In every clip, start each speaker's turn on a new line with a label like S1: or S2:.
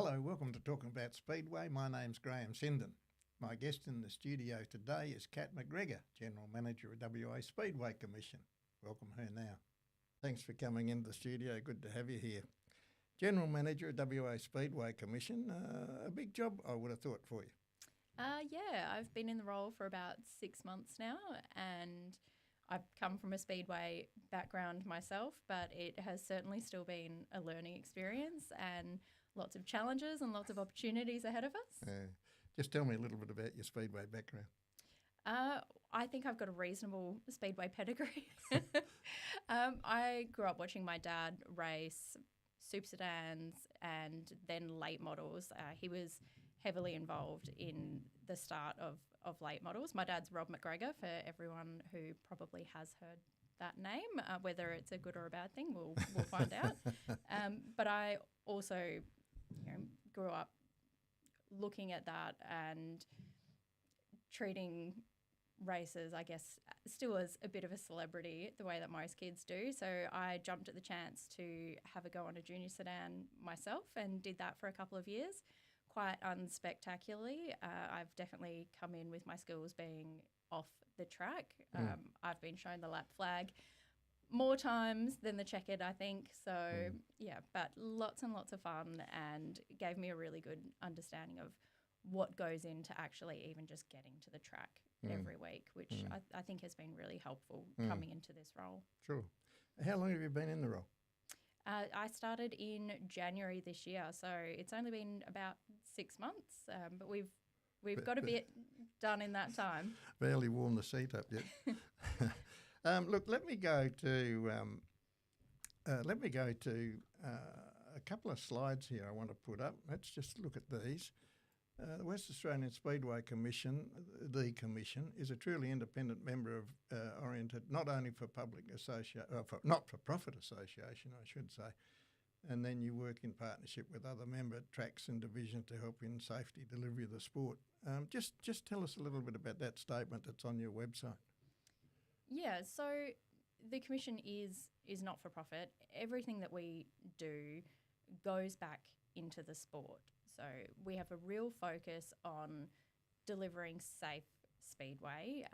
S1: Hello, welcome to Talking About Speedway. My name's Graeme Sinden. My guest in the studio today is MacGregor, General Manager of WA Speedway Commission. Welcome her now. Thanks for coming into the studio. Good to have you here. General Manager of WA Speedway Commission, a big job I would have thought for you.
S2: Yeah, I've been in the role for about 6 months now, and I've come from a Speedway background myself, but it has certainly still been a learning experience and lots of challenges and lots of opportunities ahead of us.
S1: Just tell me a little bit about your Speedway background.
S2: I think I've got a reasonable Speedway pedigree. I grew up watching my dad race super sedans and then late models. He was heavily involved in the start of late models. My dad's Rob MacGregor, for everyone who probably has heard that name. Whether it's a good or a bad thing, we'll find out. But I also grew up looking at that and treating races, I guess, still as a bit of a celebrity, the way that most kids do. So I jumped at the chance to have a go on a junior sedan myself and did that for a couple of years, quite unspectacularly. I've definitely come in with my skills being off the track. I've been shown the lap flag more times than the checkered, I think. So, yeah, but lots and lots of fun, and gave me a really good understanding of what goes into actually even just getting to the track every week, which I think has been really helpful coming into this role.
S1: Sure. How long have you been in the role?
S2: I started in January this year, so it's only been about 6 months, but we've got a bit done in that time.
S1: Barely warmed the seat up yet. Look, let me go to a couple of slides here I want to put up. Let's just look at these. The West Australian Speedway Commission, the Commission, is a truly independent member of oriented not only for not-for-profit association, I should say, and then you work in partnership with other member tracks and divisions to help in safety delivery of the sport. Just tell us a little bit about that statement that's on your website.
S2: Yeah, so the Commission is not-for-profit. Everything that we do goes back into the sport. So we have a real focus on delivering safe speedway.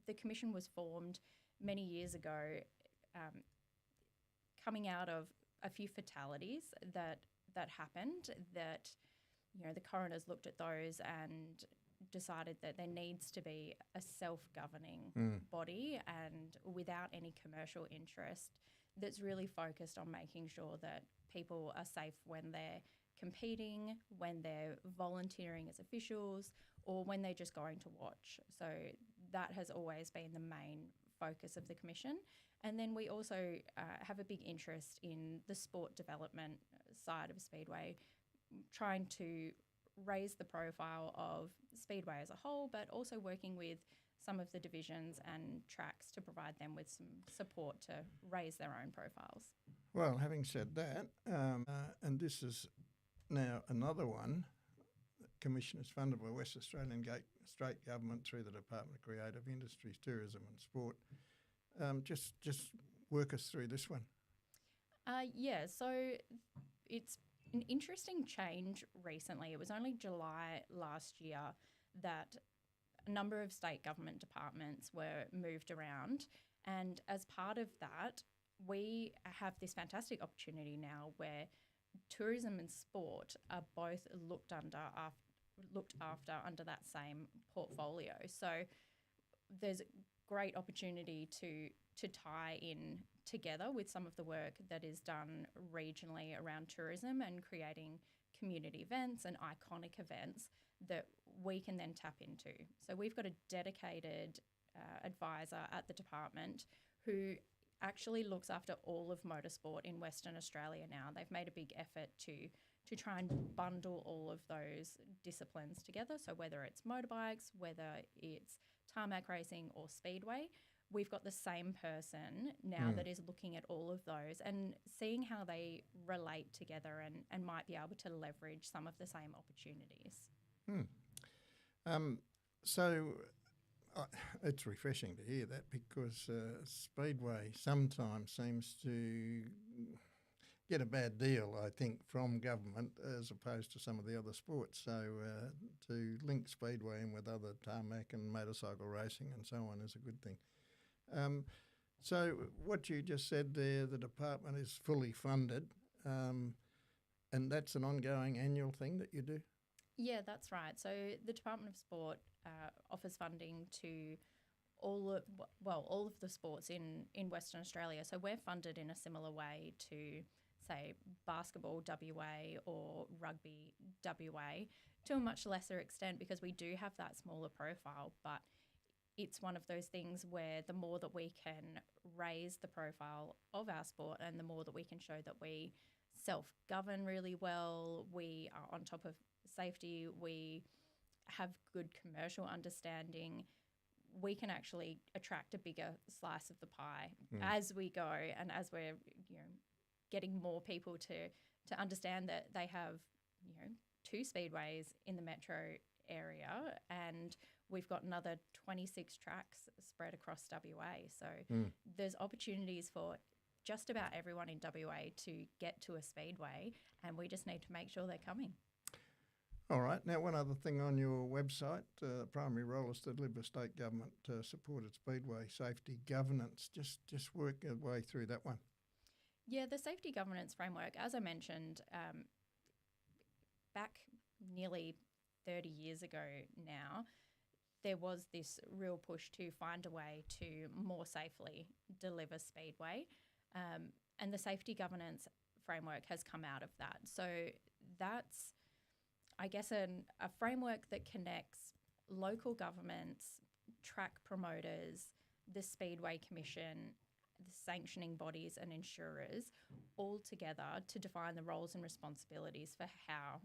S2: The Commission was formed many years ago, coming out of a few fatalities that happened, that the coroners looked at those and decided that there needs to be a self-governing body, and without any commercial interest, that's really focused on making sure that people are safe when they're competing, when they're volunteering as officials, or when they're just going to watch. So that has always been the main focus of the Commission. And then we also have a big interest in the sport development side of Speedway, trying to raise the profile of Speedway as a whole, but also working with some of the divisions and tracks to provide them with some support to raise their own profiles.
S1: Well, having said that, and this is now another one, the Commission is funded by West Australian State Government through the Department of Creative Industries, Tourism and Sport. Just work us through this one.
S2: So it's an interesting change recently. It was only July last year that a number of state government departments were moved around, and as part of that, we have this fantastic opportunity now where tourism and sport are both looked after under that same portfolio. So there's a great opportunity to tie in together with some of the work that is done regionally around tourism and creating community events and iconic events that we can then tap into. So we've got a dedicated advisor at the department who actually looks after all of motorsport in Western Australia now. They've made a big effort to try and bundle all of those disciplines together. So whether it's motorbikes, whether it's tarmac racing or speedway, we've got the same person now that is looking at all of those and seeing how they relate together and might be able to leverage some of the same opportunities.
S1: It's refreshing to hear that, because Speedway sometimes seems to get a bad deal, I think, from government as opposed to some of the other sports. So to link Speedway in with other tarmac and motorcycle racing and so on is a good thing. So what you just said there, the department is fully funded, and that's an ongoing annual thing that you do?
S2: Yeah, that's right. So the Department of Sport offers funding to all of the sports in Western Australia. So we're funded in a similar way to, say, basketball WA or rugby WA, to a much lesser extent because we do have that smaller profile, but it's one of those things where the more that we can raise the profile of our sport and the more that we can show that we self-govern really well, we are on top of safety, we have good commercial understanding, we can actually attract a bigger slice of the pie as we go, and as we're getting more people to understand that they have 2 speedways in the metro area, and we've got another 26 tracks spread across WA. So there's opportunities for just about everyone in WA to get to a speedway, and we just need to make sure they're coming.
S1: All right. Now, one other thing on your website, primary role is to deliver state government supported speedway safety governance. Just work your way through that one.
S2: Yeah, the safety governance framework, as I mentioned, back nearly 30 years ago now, there was this real push to find a way to more safely deliver speedway, and the safety governance framework has come out of that. So that's, I guess, a framework that connects local governments, track promoters, the Speedway Commission, the sanctioning bodies and insurers all together to define the roles and responsibilities for how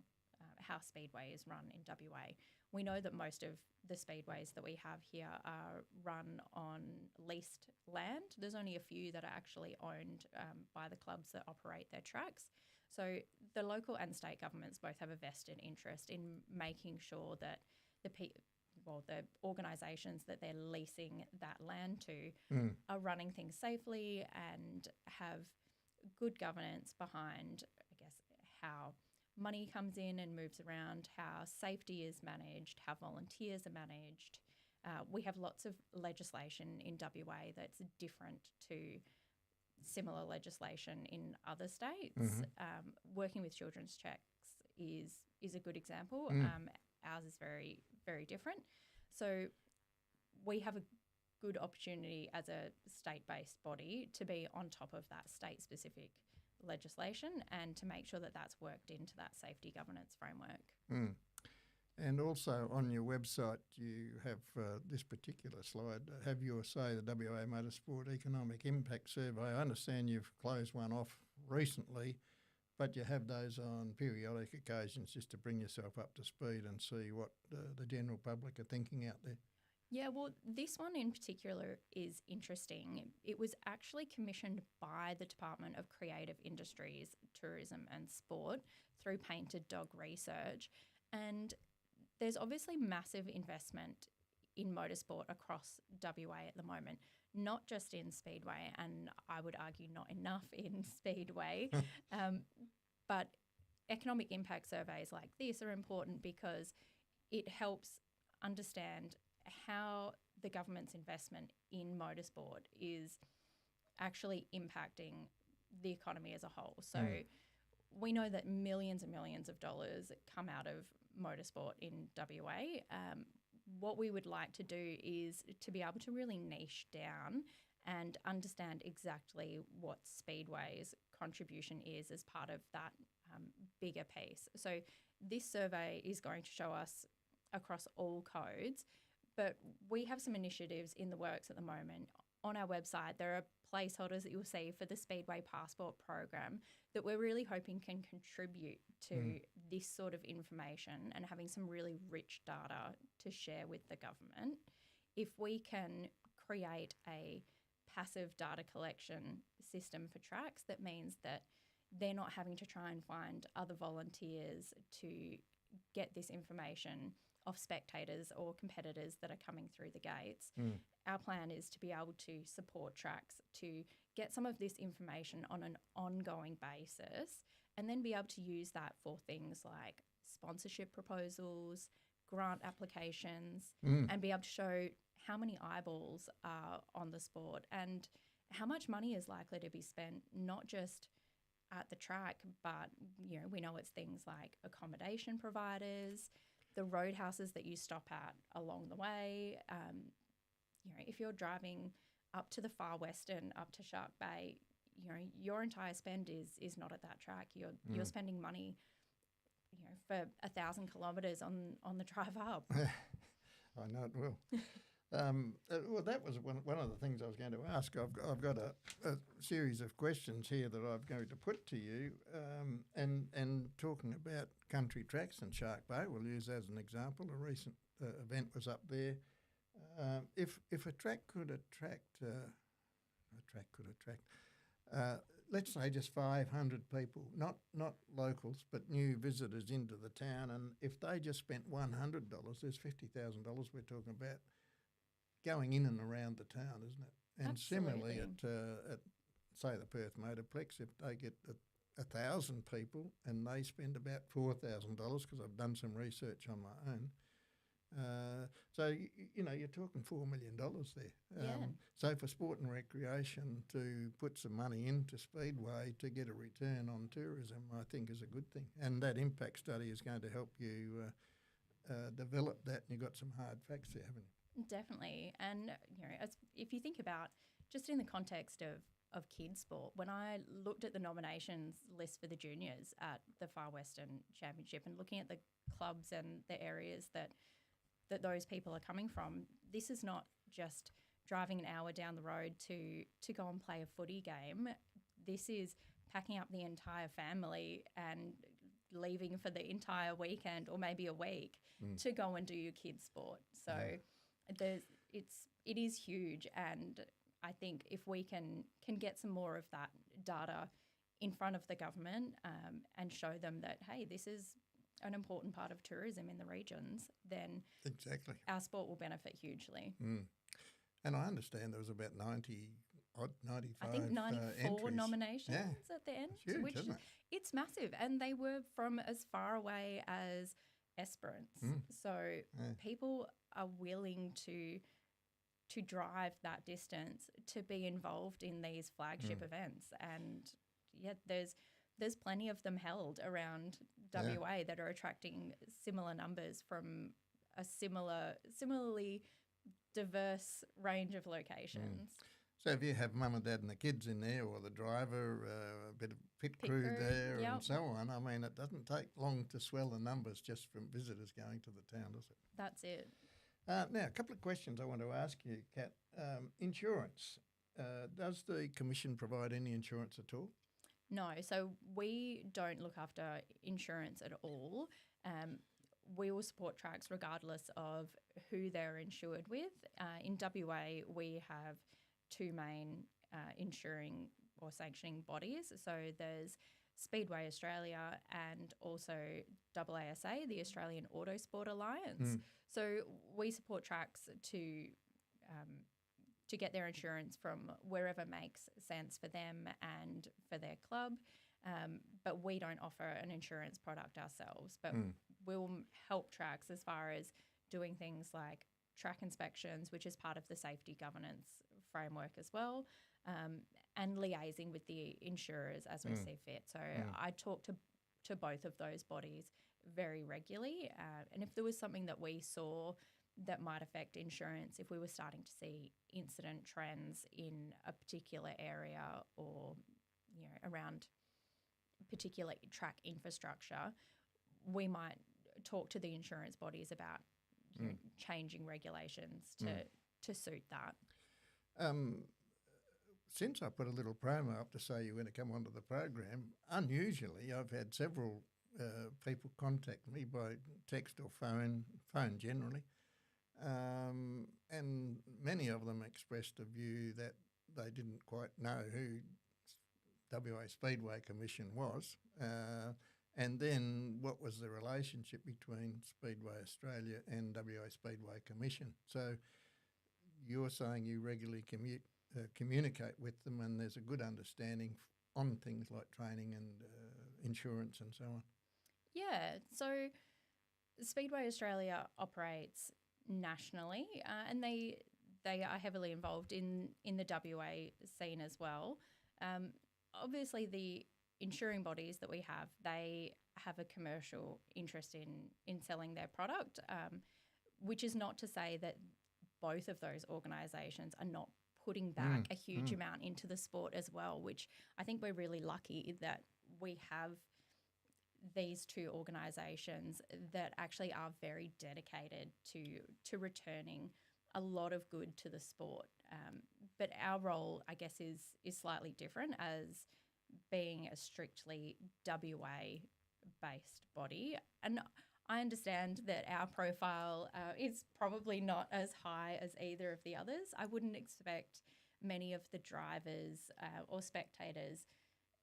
S2: Speedway is run in WA. We know that most of the speedways that we have here are run on leased land. There's only a few that are actually owned by the clubs that operate their tracks. So the local and state governments both have a vested interest in making sure that the organisations that they're leasing that land to are running things safely and have good governance behind, I guess, how money comes in and moves around, how safety is managed, how volunteers are managed. We have lots of legislation in WA that's different to similar legislation in other states. Working with children's checks is a good example. Ours is very, very different. So we have a good opportunity as a state-based body to be on top of that state-specific legislation and to make sure that that's worked into that safety governance framework.
S1: And also on your website you have this particular slide, have your say, the WA Motorsport Economic Impact Survey. I understand you've closed one off recently, but you have those on periodic occasions just to bring yourself up to speed and see what the general public are thinking out there.
S2: Yeah, well, this one in particular is interesting. It was actually commissioned by the Department of Creative Industries, Tourism and Sport through Painted Dog Research. And there's obviously massive investment in motorsport across WA at the moment, not just in Speedway, and I would argue not enough in Speedway, but economic impact surveys like this are important because it helps understand how the government's investment in motorsport is actually impacting the economy as a whole. So we know that millions and millions of dollars come out of motorsport in WA. What we would like to do is to be able to really niche down and understand exactly what Speedway's contribution is as part of that bigger piece. So this survey is going to show us across all codes, but we have some initiatives in the works at the moment. On our website, there are placeholders that you'll see for the Speedway Passport program that we're really hoping can contribute to this sort of information and having some really rich data to share with the government. If we can create a passive data collection system for tracks, that means that they're not having to try and find other volunteers to get this information of spectators or competitors that are coming through the gates. Our plan is to be able to support tracks to get some of this information on an ongoing basis and then be able to use that for things like sponsorship proposals, grant applications, and be able to show how many eyeballs are on the sport and how much money is likely to be spent, not just at the track, but, you know, we know it's things like accommodation providers, the roadhouses that you stop at along the way. You know, if you're driving up to the Far Western, up to Shark Bay, you know, your entire spend is not at that track. You're spending money, you know, for 1,000 kilometres on the drive up.
S1: I know it will. Well, that was one of the things I was going to ask. I've got a series of questions here that I'm going to put to you, and talking about country tracks and Shark Bay, we'll use as an example. A recent event was up there. If a track could attract, let's say just 500 people, not locals, but new visitors into the town, and if they just spent $100, there's $50,000 we're talking about going in and around the town, isn't it? And
S2: Absolutely.
S1: similarly at say the Perth Motorplex, if they get 1,000 people and they spend about $4,000, because I've done some research on my own. So, you know, you're talking $4 million there.
S2: Yeah.
S1: So for sport and recreation to put some money into Speedway to get a return on tourism, I think is a good thing. And that impact study is going to help you develop that, and you've got some hard facts there, haven't you?
S2: Definitely. And, you know, if you think about just in the context of kids sport, when I looked at the nominations list for the juniors at the Far Western Championship and looking at the clubs and the areas that those people are coming from, this is not just driving an hour down the road to go and play a footy game. This is packing up the entire family and leaving for the entire weekend or maybe a week to go and do your kids' sport. So it is huge, and I think if we can get some more of that data in front of the government and show them that, hey, this is an important part of tourism in the regions, then
S1: exactly
S2: our sport will benefit hugely.
S1: And I understand there was about 95
S2: I think 94
S1: entries.
S2: nominations at the end,
S1: It's huge,
S2: which
S1: isn't it?
S2: it's massive, and they were from as far away as Esperance. So people are willing to drive that distance to be involved in these flagship events, and there's plenty of them held around WA that are attracting similar numbers from a similarly diverse range of locations.
S1: So if you have mum and dad and the kids in there, or the driver, a bit of pit crew there and so on, I mean, it doesn't take long to swell the numbers just from visitors going to the town, does it?
S2: That's it.
S1: Now, a couple of questions I want to ask you, Kat. Insurance. Does the Commission provide any insurance at all?
S2: No, so we don't look after insurance at all. We will support tracks regardless of who they're insured with. In WA, we have two main insuring or sanctioning bodies. So there's Speedway Australia and also AASA, the Australian Autosport Alliance. So we support tracks to get their insurance from wherever makes sense for them and for their club. But we don't offer an insurance product ourselves, but we'll help tracks as far as doing things like track inspections, which is part of the safety governance framework as well, and liaising with the insurers as we see fit. So I talk to both of those bodies very regularly, and if there was something that we saw that might affect insurance, if we were starting to see incident trends in a particular area or, you know, around particular track infrastructure, we might talk to the insurance bodies about you know, changing regulations to suit that.
S1: Since I put a little promo up to say you're going to come onto the program, unusually I've had several people contact me by text or phone generally, and many of them expressed a view that they didn't quite know who WA Speedway Commission was, And then what was the relationship between Speedway Australia and WA Speedway Commission? So you're saying you regularly communicate with them and there's a good understanding on things like training and insurance and so on?
S2: Yeah, so Speedway Australia operates nationally, and they are heavily involved in the WA scene as well. Obviously, the insuring bodies that we have, they have a commercial interest in selling their product, which is not to say that both of those organisations are not putting back a huge amount into the sport as well, which I think we're really lucky that we have these two organisations that actually are very dedicated to returning a lot of good to the sport. But our role, I guess, is slightly different as being a strictly WA-based body. And I understand that our profile is probably not as high as either of the others. I wouldn't expect many of the drivers or spectators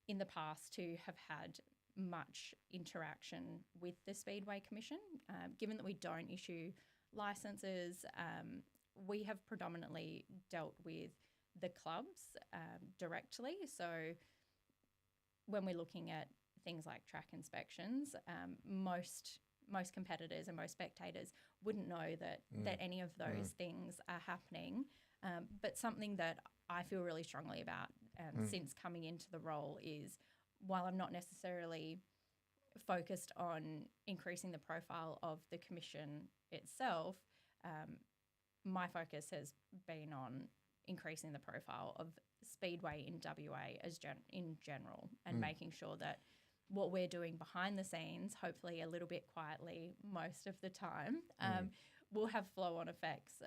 S2: in the past to have had much interaction with the Speedway Commission. Given that we don't issue licences, we have predominantly dealt with the clubs directly. So when we're looking at things like track inspections, most competitors and most spectators wouldn't know that any of those things are happening. But something that I feel really strongly about since coming into the role is, while I'm not necessarily focused on increasing the profile of the commission itself, my focus has been on increasing the profile of Speedway in WA in general, and making sure that what we're doing behind the scenes, hopefully a little bit quietly most of the time, will have flow-on effects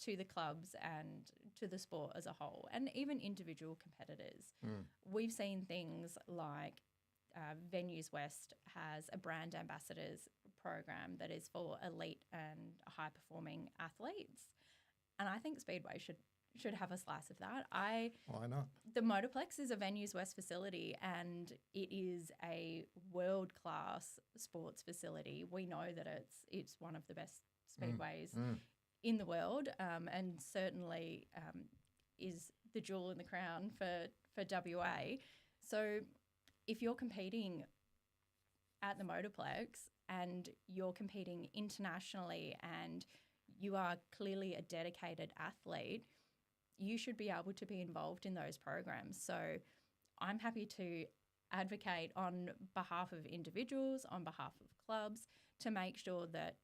S2: to the clubs and to the sport as a whole, and even individual competitors. We've seen things like Venues West has a brand ambassadors program that is for elite and high-performing athletes, and I think Speedway should have a slice of that.
S1: Why not?
S2: The Motorplex is a Venues West facility, and it is a world-class sports facility. We know that it's one of the best speedways in the world, and certainly is the jewel in the crown for WA. So if you're competing at the Motorplex and you're competing internationally and you are clearly a dedicated athlete, you should be able to be involved in those programs. So I'm happy to advocate on behalf of individuals, on behalf of clubs, to make sure that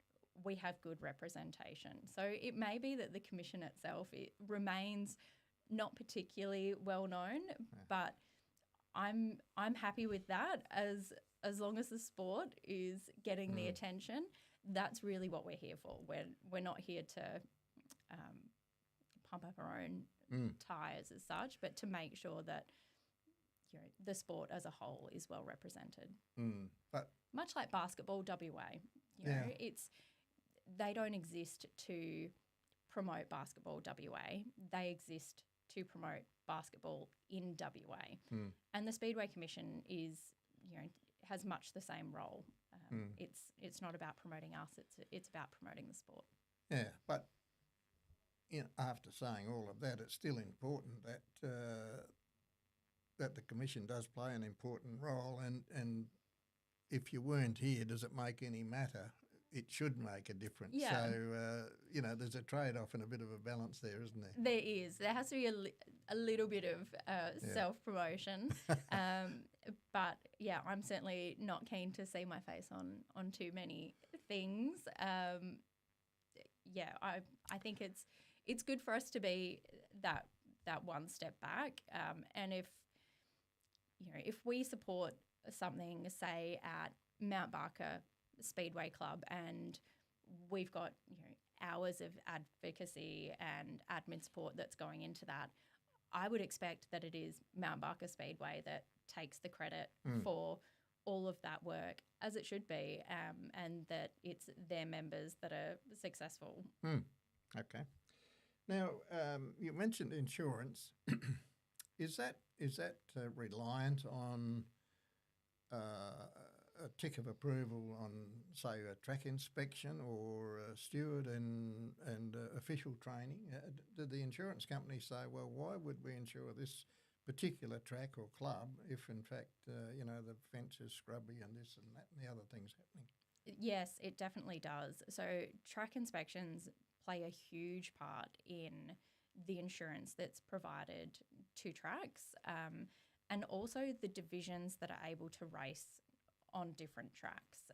S2: we have good representation. So it may be that the commission itself, it remains not particularly well known, but I'm happy with that as long as the sport is getting the attention. That's really what we're here for. We're not here to pump up our own tyres as such, but to make sure that the sport as a whole is well represented.
S1: But
S2: much like basketball WA, they don't exist to promote basketball WA. They exist to promote basketball in WA. And the Speedway Commission has much the same role. It's not about promoting us, it's about promoting the sport.
S1: Yeah, but after saying all of that, it's still important that that the Commission does play an important role, and if you weren't here, does it make any matter? It should make a difference.
S2: Yeah.
S1: So, there's a trade-off and a bit of a balance there, isn't there?
S2: There is. There has to be a little bit of self-promotion. But, yeah, I'm certainly not keen to see my face on too many things. I think it's good for us to be that one step back. And if we support something, say, at Mount Barker Speedway Club, and we've got hours of advocacy and admin support that's going into that, I would expect that it is Mount Barker Speedway that takes the credit for all of that work, as it should be, and that it's their members that are successful.
S1: Okay. Now, you mentioned insurance. Is that reliant on a tick of approval on, say, a track inspection or a steward and official training? Did the insurance company say, well, why would we insure this particular track or club if, in fact, the fence is scrubby and this and that and the other things happening?
S2: Yes, it definitely does. So track inspections play a huge part in the insurance that's provided to tracks, and also the divisions that are able to race on different tracks.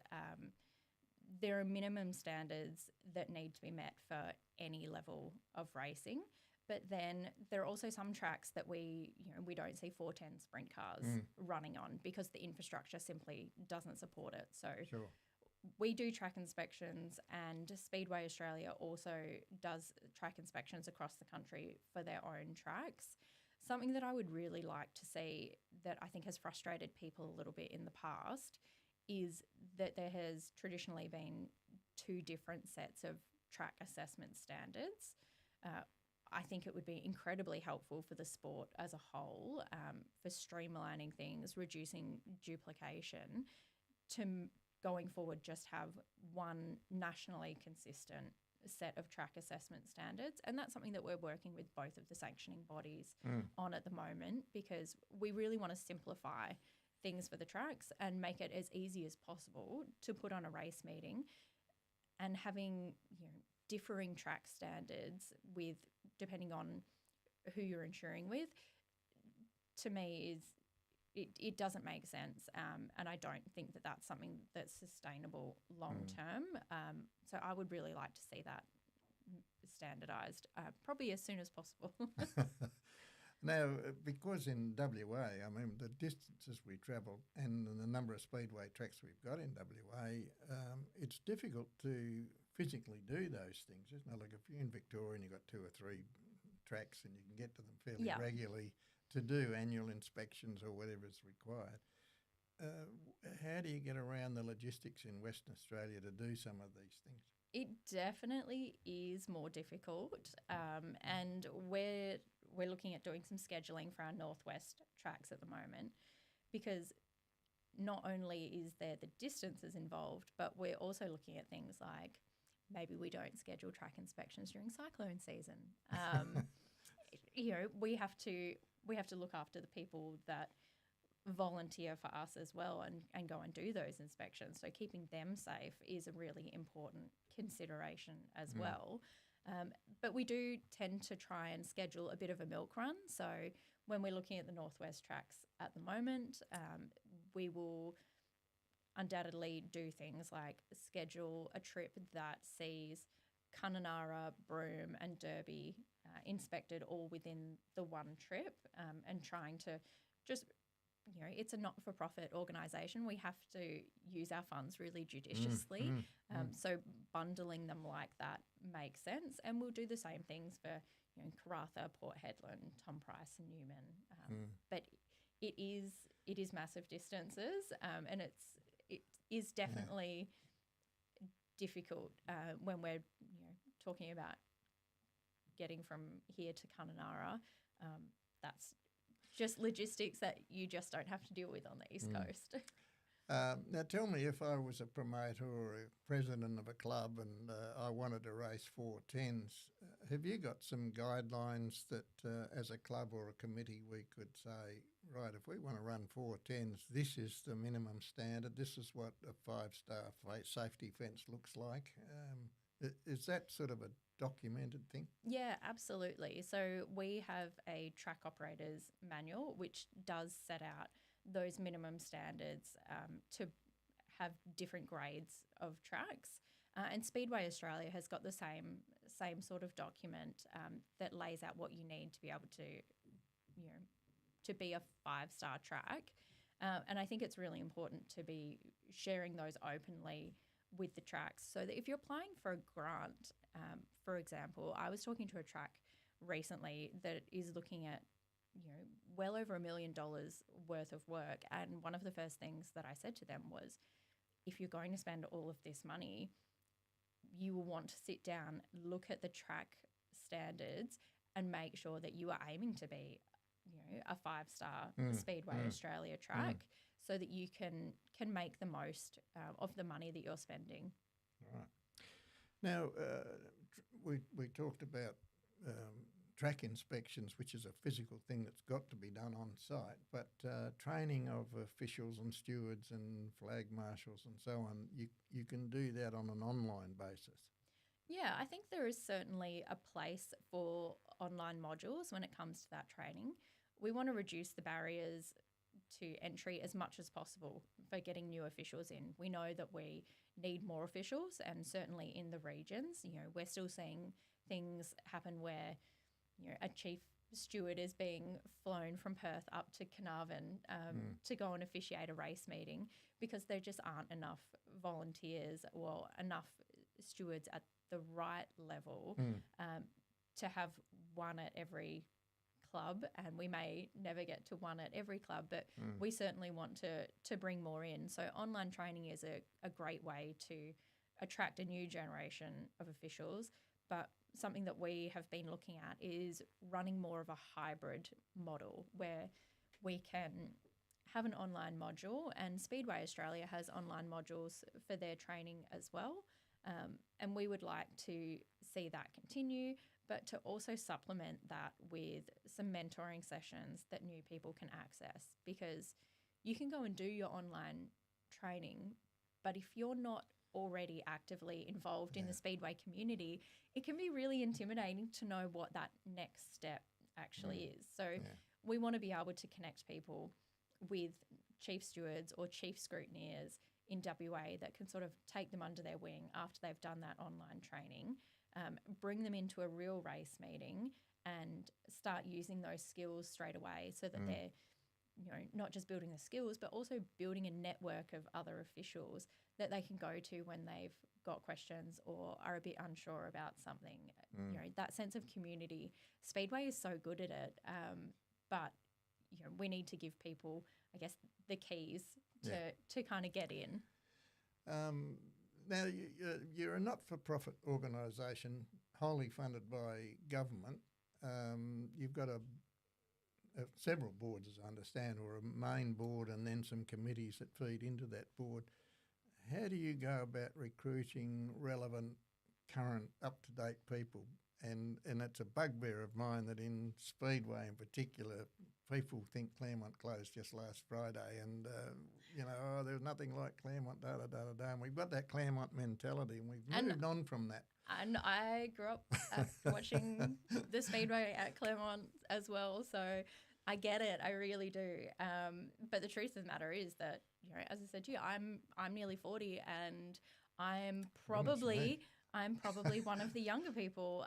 S2: There are minimum standards that need to be met for any level of racing, but then there are also some tracks that we don't see 410 sprint cars running on because the infrastructure simply doesn't support it. So
S1: Sure.
S2: we do track inspections, and Speedway Australia also does track inspections across the country for their own tracks. Something that I would really like to see that I think has frustrated people a little bit in the past is that there has traditionally been two different sets of track assessment standards. I think it would be incredibly helpful for the sport as a whole, for streamlining things, reducing duplication, to going forward just have one nationally consistent set of track assessment standards. And that's something that we're working with both of the sanctioning bodies on at the moment, because we really want to simplify things for the tracks and make it as easy as possible to put on a race meeting. And having differing track standards with depending on who you're insuring with, to me is it doesn't make sense, and I don't think that that's something that's sustainable long term. So I would really like to see that standardised, probably as soon as possible.
S1: Now, because in WA, I mean, the distances we travel and the number of speedway tracks we've got in WA, it's difficult to physically do those things, isn't it? Like if you're in Victoria and you've got 2 or 3 tracks and you can get to them fairly regularly to do annual inspections or whatever is required. How do you get around the logistics in Western Australia to do some of these things?
S2: It definitely is more difficult, and we're looking at doing some scheduling for our northwest tracks at the moment, because not only is there the distances involved, but we're also looking at things like maybe we don't schedule track inspections during cyclone season. We have to look after the people that volunteer for us as well and go and do those inspections. So keeping them safe is a really important consideration as well. But we do tend to try and schedule a bit of a milk run. So when we're looking at the northwest tracks at the moment, we will undoubtedly do things like schedule a trip that sees Kununurra, Broome and Derby inspected all within the one trip, and trying to just, it's a not-for-profit organisation. We have to use our funds really judiciously. So bundling them like that makes sense. And we'll do the same things for Karratha, Port Hedland, Tom Price and Newman. But it is massive distances, and it is definitely difficult when we're talking about getting from here to Kununurra. That's just logistics that you just don't have to deal with on the East Coast.
S1: Now tell me, if I was a promoter or a president of a club and I wanted to race 410s, have you got some guidelines that as a club or a committee we could say, right, if we want to run 410s, this is the minimum standard, this is what a 5-star safety fence looks like? Is that sort of a documented thing?
S2: Yeah, absolutely. So we have a track operators manual which does set out those minimum standards to have different grades of tracks. And Speedway Australia has got the same sort of document that lays out what you need to be able to, to be a 5-star track. And I think it's really important to be sharing those openly with the tracks, so that if you're applying for a grant, for example, I was talking to a track recently that is looking at well over $1 million worth of work, and one of the first things that I said to them was, if you're going to spend all of this money, you will want to sit down, look at the track standards and make sure that you are aiming to be a 5-star Speedway Australia track. so that you can make the most of the money that you're spending.
S1: Right. Now, we talked about track inspections, which is a physical thing that's got to be done on site, but training of officials and stewards and flag marshals and so on, you can do that on an online basis.
S2: Yeah, I think there is certainly a place for online modules when it comes to that training. We want to reduce the barriers to entry as much as possible for getting new officials in. We know that we need more officials, and certainly in the regions, we're still seeing things happen where, a chief steward is being flown from Perth up to Carnarvon to go and officiate a race meeting because there just aren't enough volunteers or enough stewards at the right level to have one at every club, and we may never get to one at every club, but we certainly want to bring more in. So online training is a great way to attract a new generation of officials, but something that we have been looking at is running more of a hybrid model where we can have an online module, and Speedway Australia has online modules for their training as well. And we would like to see that continue, but to also supplement that with some mentoring sessions that new people can access, because you can go and do your online training, but if you're not already actively involved in the Speedway community, it can be really intimidating to know what that next step actually is. So we want to be able to connect people with chief stewards or chief scrutineers in WA that can sort of take them under their wing after they've done that online training, bring them into a real race meeting and start using those skills straight away so that they're not just building the skills, but also building a network of other officials that they can go to when they've got questions or are a bit unsure about something. That sense of community. Speedway is so good at it, but we need to give people, I guess, the keys to kind of get in.
S1: Now, you're a not-for-profit organisation, wholly funded by government. You've got several boards, as I understand, or a main board and then some committees that feed into that board. How do you go about recruiting relevant, current, up-to-date people? And it's a bugbear of mine that in Speedway in particular, people think Claremont closed just last Friday and, there's nothing like Claremont, da-da-da-da-da. And we've got that Claremont mentality and we've moved on from that.
S2: And I grew up watching the Speedway at Claremont as well, so I get it. I really do. But the truth of the matter is that, as I said to you, I'm nearly 40 and I'm probably one of the younger people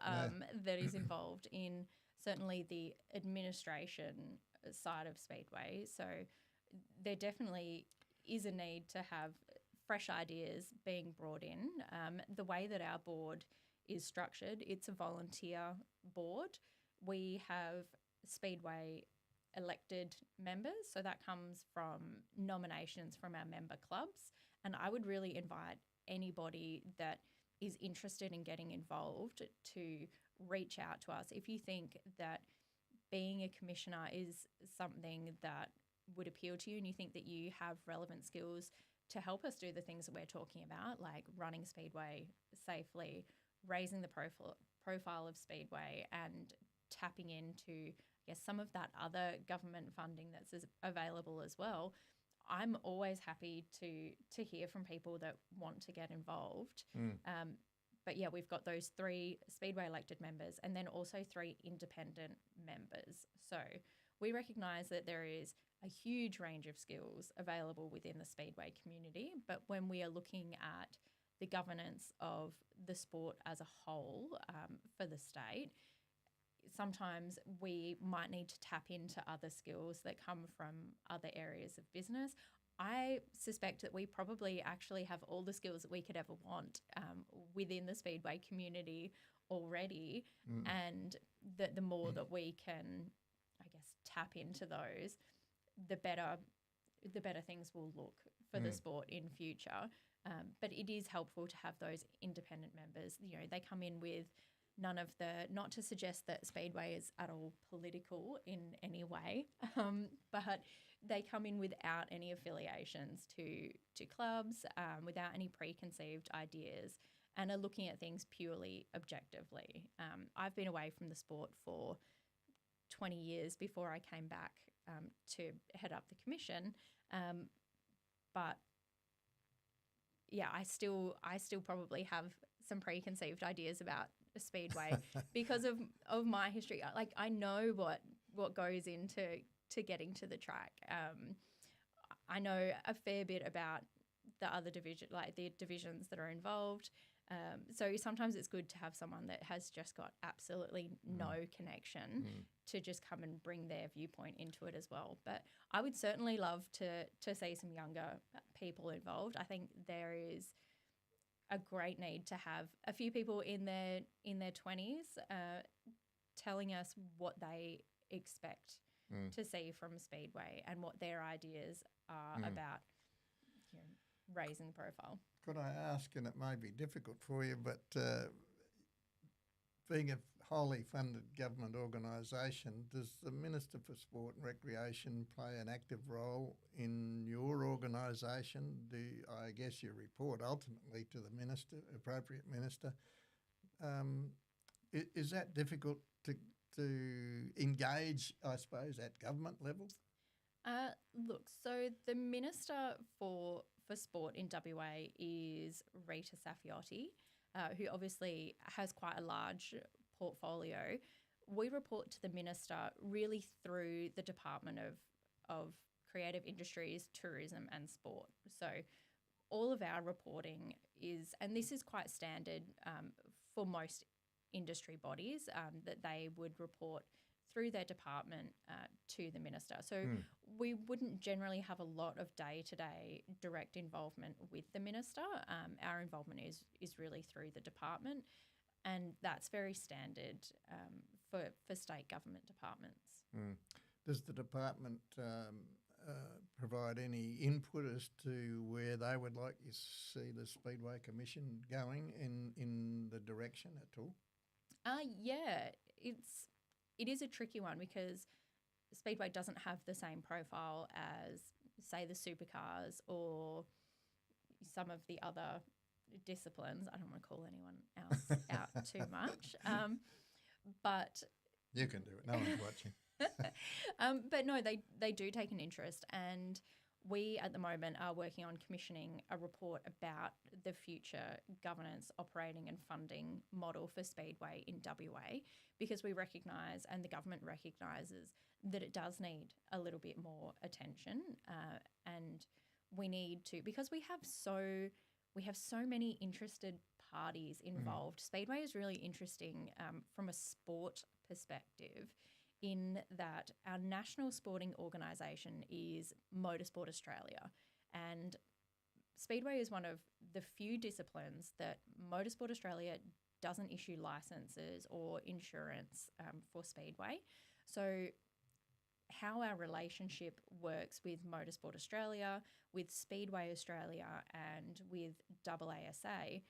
S2: that is involved in certainly the administration side of Speedway. So there definitely is a need to have fresh ideas being brought in. The way that our board is structured, it's a volunteer board. We have Speedway elected members, so that comes from nominations from our member clubs. And I would really invite anybody that is interested in getting involved to reach out to us. If you think that being a commissioner is something that would appeal to you and you think that you have relevant skills to help us do the things that we're talking about, like running Speedway safely, raising the profile of Speedway and tapping into, I guess, some of that other government funding that's available as well, I'm always happy to hear from people that want to get involved. But yeah, we've got those 3 Speedway elected members and then also 3 independent members. So we recognise that there is a huge range of skills available within the Speedway community, but when we are looking at the governance of the sport as a whole for the state, sometimes we might need to tap into other skills that come from other areas of business. I suspect that we probably actually have all the skills that we could ever want within the Speedway community already, and that the more that we can, I guess, tap into those, the better things will look for the sport in future. But it is helpful to have those independent members. They come in with not to suggest that Speedway is at all political in any way, but they come in without any affiliations to clubs, without any preconceived ideas, and are looking at things purely objectively. I've been away from the sport for 20 years before I came back to head up the commission, but yeah, I still probably have some preconceived ideas about a speedway because of my history. Like, I know what goes into getting to the track. I know a fair bit about the other division, like the divisions that are involved. So sometimes it's good to have someone that has just got absolutely no connection to just come and bring their viewpoint into it as well. But I would certainly love to see some younger people involved. I think there is a great need to have a few people in their 20s telling us what they expect to see from Speedway and what their ideas are about, you know, raising the profile.
S1: Could I ask, and it may be difficult for you, but being a wholly funded government organisation, does the Minister for Sport and Recreation play an active role in your organisation? I guess you report ultimately to the minister, appropriate minister. Is that difficult to engage, I suppose, at government level?
S2: Look, so the Minister for Sport in WA is Rita Safiotti, who obviously has quite a large portfolio. We report to the Minister really through the Department of Creative Industries, Tourism and Sport. So all of our reporting is, and this is quite standard for most industry bodies, that they would report through their department to the Minister. So we wouldn't generally have a lot of day-to-day direct involvement with the Minister. Our involvement is really through the department, and that's very standard for state government departments.
S1: Does the department provide any input as to where they would like to see the Speedway Commission going in the direction at all?
S2: Yeah, it is a tricky one because Speedway doesn't have the same profile as, say, the supercars or some of the other disciplines. I don't want to call anyone else out too much, but
S1: you can do it. No one's watching.
S2: But no, they do take an interest, and we at the moment are working on commissioning a report about the future governance, operating and funding model for Speedway in WA, because we recognise, and the government recognises, that it does need a little bit more attention, and we need to, because we have so many interested parties involved. Speedway is really interesting from a sport perspective, in that our national sporting organisation is Motorsport Australia, and Speedway is one of the few disciplines that Motorsport Australia doesn't issue licences or insurance for Speedway. So how our relationship works with Motorsport Australia, with Speedway Australia and with AASA,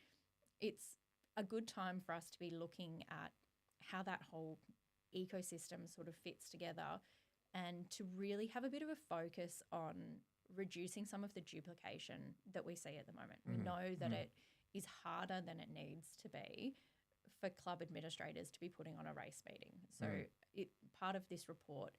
S2: it's a good time for us to be looking at how that whole ecosystem sort of fits together, and to really have a bit of a focus on reducing some of the duplication that we see at the moment. We know that it is harder than it needs to be for club administrators to be putting on a race meeting. So part of this report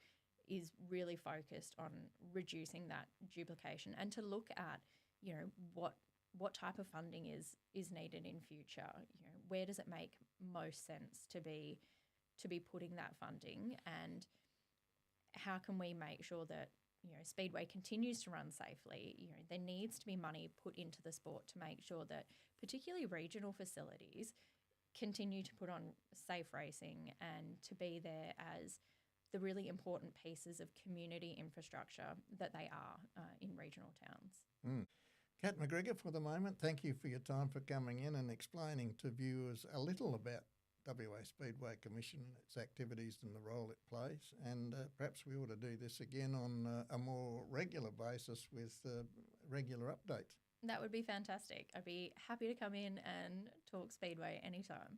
S2: is really focused on reducing that duplication, and to look at, you know, what type of funding is needed in future. You know, where does it make most sense to be putting that funding, and how can we make sure that, you know, Speedway continues to run safely? You know, there needs to be money put into the sport to make sure that particularly regional facilities continue to put on safe racing and to be there as the really important pieces of community infrastructure that they are in regional towns.
S1: Kat MacGregor, for the moment, thank you for your time, for coming in and explaining to viewers a little about WA Speedway Commission and its activities and the role it plays. And perhaps we ought to do this again on a more regular basis with regular updates.
S2: That would be fantastic. I'd be happy to come in and talk Speedway anytime.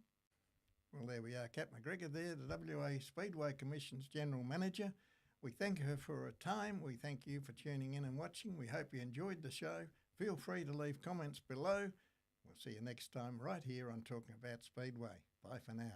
S1: Well, there we are. Kat MacGregor there, the WA Speedway Commission's General Manager. We thank her for her time. We thank you for tuning in and watching. We hope you enjoyed the show. Feel free to leave comments below. We'll see you next time right here on Talking About Speedway. Bye for now.